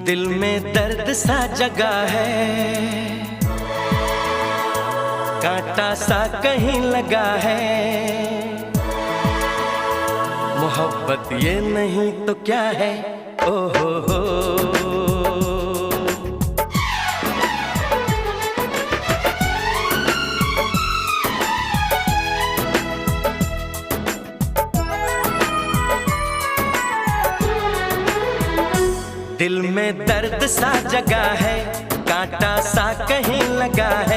दिल में दर्द सा जगा है, कांटा सा कहीं लगा है। मोहब्बत ये नहीं तो क्या है? ओ हो। दिल में दर्द सा जगा है, कांटा सा कहीं लगा है।